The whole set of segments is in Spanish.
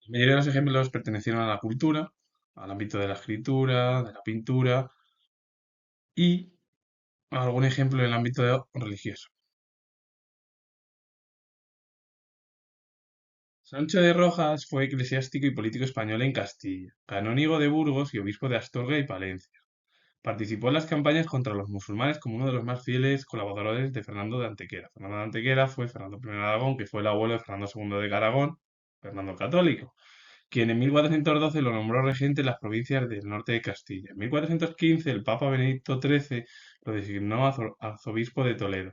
La mayoría de los ejemplos pertenecieron a la cultura, al ámbito de la escritura, de la pintura y algún ejemplo en el ámbito religioso. Sancho de Rojas fue eclesiástico y político español en Castilla, canónigo de Burgos y obispo de Astorga y Palencia. Participó en las campañas contra los musulmanes como uno de los más fieles colaboradores de Fernando de Antequera. Fernando de Antequera fue Fernando I de Aragón, que fue el abuelo de Fernando II de Aragón, Fernando el Católico, quien en 1412 lo nombró regente en las provincias del norte de Castilla. En 1415 el Papa Benedicto XIII lo designó arzobispo de Toledo.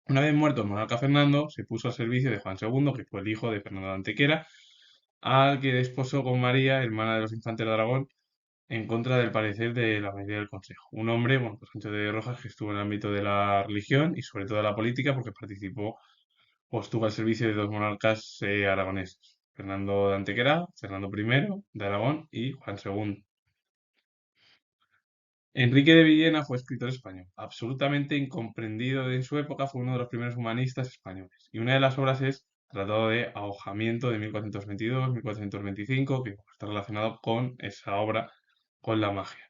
Una vez muerto el monarca Fernando, se puso al servicio de Juan II, que fue el hijo de Fernando de Antequera, al que desposó con María, hermana de los infantes de Aragón, en contra del parecer de la mayoría del Consejo. Un hombre, bueno, pues Sancho de Rojas, que estuvo en el ámbito de la religión y sobre todo de la política, porque participó o estuvo al servicio de dos monarcas aragoneses, Fernando de Antequera, Fernando I de Aragón y Juan II. Enrique de Villena fue escritor español, absolutamente incomprendido en su época, fue uno de los primeros humanistas españoles. Y una de las obras es Tratado de Ahojamiento de 1422-1425, que está relacionado con esa obra, con la magia.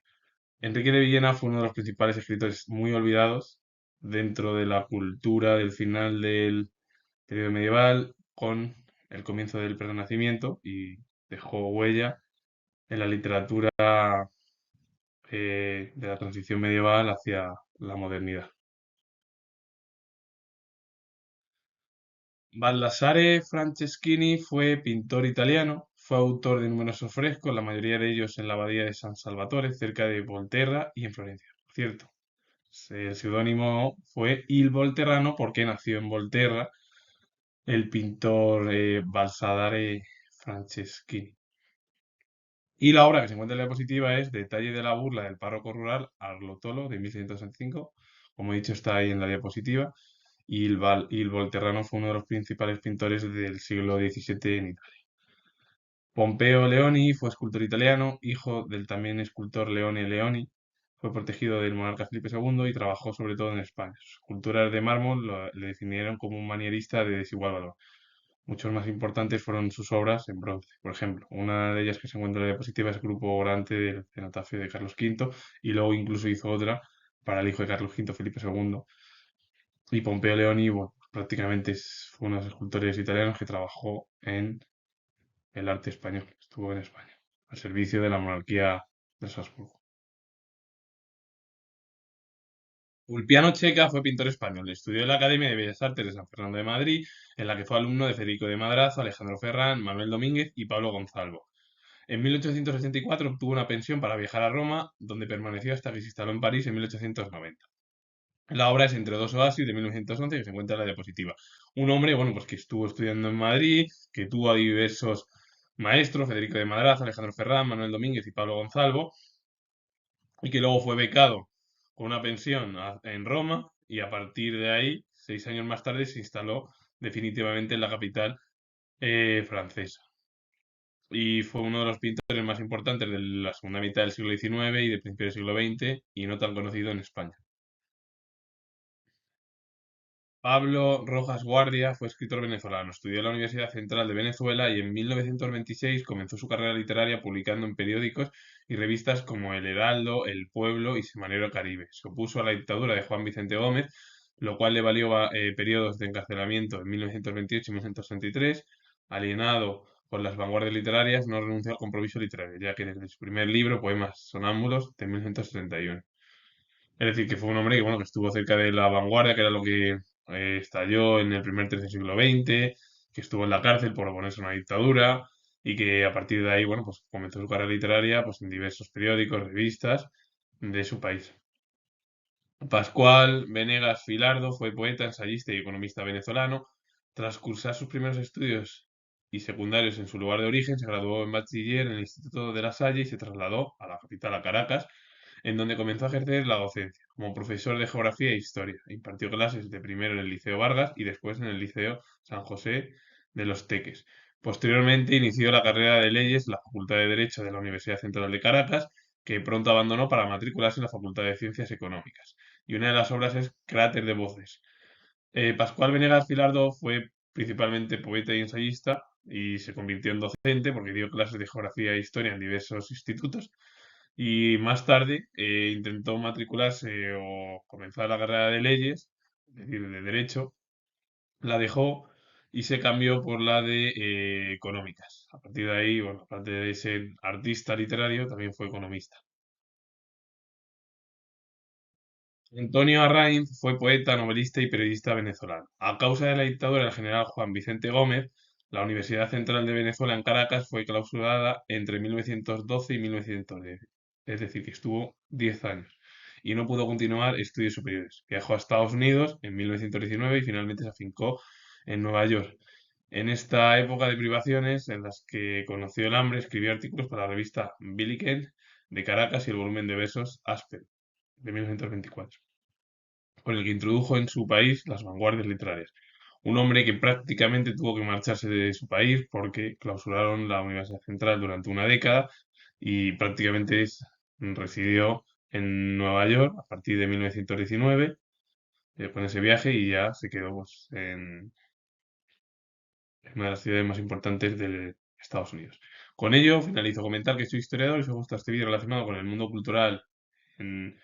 Enrique de Villena fue uno de los principales escritores muy olvidados dentro de la cultura del final del periodo medieval con el comienzo del Renacimiento y dejó huella en la literatura de la transición medieval hacia la modernidad. Baldassare Franceschini fue pintor italiano, fue autor de numerosos frescos, la mayoría de ellos en la abadía de San Salvatore, cerca de Volterra y en Florencia. Por cierto, el seudónimo fue Il Volterrano porque nació en Volterra el pintor Baldassare Franceschini. Y la obra que se encuentra en la diapositiva es Detalle de la burla del párroco rural Arlotolo de 1665. Como he dicho, está ahí en la diapositiva. Y el Volterrano fue uno de los principales pintores del siglo XVII en Italia. Pompeo Leoni fue escultor italiano, hijo del también escultor Leone Leoni. Fue protegido del monarca Felipe II y trabajó sobre todo en España. Sus esculturas de mármol le definieron como un manierista de desigual valor. Muchos más importantes fueron sus obras en bronce. Por ejemplo, una de ellas que se encuentra en la diapositiva es el grupo orante del cenotafio de Carlos V y luego incluso hizo otra para el hijo de Carlos V, Felipe II. Y Pompeo Leoni, bueno, prácticamente fue uno de los escultores italianos que trabajó en el arte español, estuvo en España, al servicio de la monarquía de Salzburgo. Ulpiano Checa fue pintor español. Estudió en la Academia de Bellas Artes de San Fernando de Madrid, en la que fue alumno de Federico de Madrazo, Alejandro Ferrán, Manuel Domínguez y Pablo Gonzalvo. En 1864 obtuvo una pensión para viajar a Roma, donde permaneció hasta que se instaló en París en 1890. La obra es Entre dos oasis de 1911 que se encuentra en la diapositiva. Un hombre, bueno, pues que estuvo estudiando en Madrid, que tuvo a diversos maestros, Federico de Madrazo, Alejandro Ferrán, Manuel Domínguez y Pablo Gonzalvo, y que luego fue becado con una pensión en Roma y a partir de ahí, 6 años más tarde, se instaló definitivamente en la capital francesa. Y fue uno de los pintores más importantes de la segunda mitad del siglo XIX y del principio del siglo XX y no tan conocido en España. Pablo Rojas Guardia fue escritor venezolano. Estudió en la Universidad Central de Venezuela y en 1926 comenzó su carrera literaria publicando en periódicos y revistas como El Heraldo, El Pueblo y Semanero Caribe. Se opuso a la dictadura de Juan Vicente Gómez, lo cual le valió periodos de encarcelamiento en 1928 y 1933. Alienado por las vanguardias literarias, no renunció al compromiso literario, ya que desde su primer libro, Poemas Sonámbulos, de 1971. Es decir, que fue un hombre que, bueno, que estuvo cerca de la vanguardia, que era lo que estalló en el primer tercio del siglo XX, que estuvo en la cárcel por oponerse a una dictadura y que a partir de ahí, bueno, pues comenzó su carrera literaria pues, en diversos periódicos, revistas de su país. Pascual Venegas Filardo fue poeta, ensayista y economista venezolano. Tras cursar sus primeros estudios y secundarios en su lugar de origen, se graduó en bachiller en el Instituto de La Salle y se trasladó a la capital, a Caracas, en donde comenzó a ejercer la docencia como profesor de geografía e historia. Impartió clases de primero en el Liceo Vargas y después en el Liceo San José de los Teques. Posteriormente inició la carrera de leyes en la Facultad de Derecho de la Universidad Central de Caracas, que pronto abandonó para matricularse en la Facultad de Ciencias Económicas. Y una de las obras es Cráter de Voces. Pascual Venegas Filardo fue principalmente poeta y ensayista, y se convirtió en docente porque dio clases de geografía e historia en diversos institutos. Y más tarde intentó matricularse o comenzar la carrera de leyes, es decir, de derecho, la dejó y se cambió por la de económicas. A partir de ahí, bueno, aparte de ser artista literario, también fue economista. Antonio Arraiz fue poeta, novelista y periodista venezolano. A causa de la dictadura del general Juan Vicente Gómez, la Universidad Central de Venezuela en Caracas fue clausurada entre 1912 y 1910, es decir, que estuvo 10 años y no pudo continuar estudios superiores. Viajó a Estados Unidos en 1919 y finalmente se afincó en Nueva York. En esta época de privaciones en las que conoció el hambre, escribió artículos para la revista Billy Kent de Caracas y el volumen de versos Aspen de 1924, con el que introdujo en su país las vanguardias literarias. Un hombre que prácticamente tuvo que marcharse de su país porque clausuraron la Universidad Central durante una década y prácticamente residió en Nueva York a partir de 1919 con ese viaje y ya se quedó pues, en una de las ciudades más importantes de Estados Unidos. Con ello, finalizo comentar que soy historiador y si os gusta este vídeo relacionado con el mundo cultural en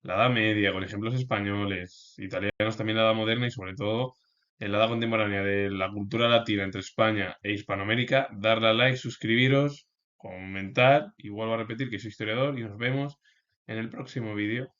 la Edad Media, con ejemplos españoles, italianos, también la Edad Moderna y sobre todo en la Edad Contemporánea de la cultura latina entre España e Hispanoamérica, darle a like, suscribiros, comentar y vuelvo a repetir que soy historiador y nos vemos en el próximo vídeo.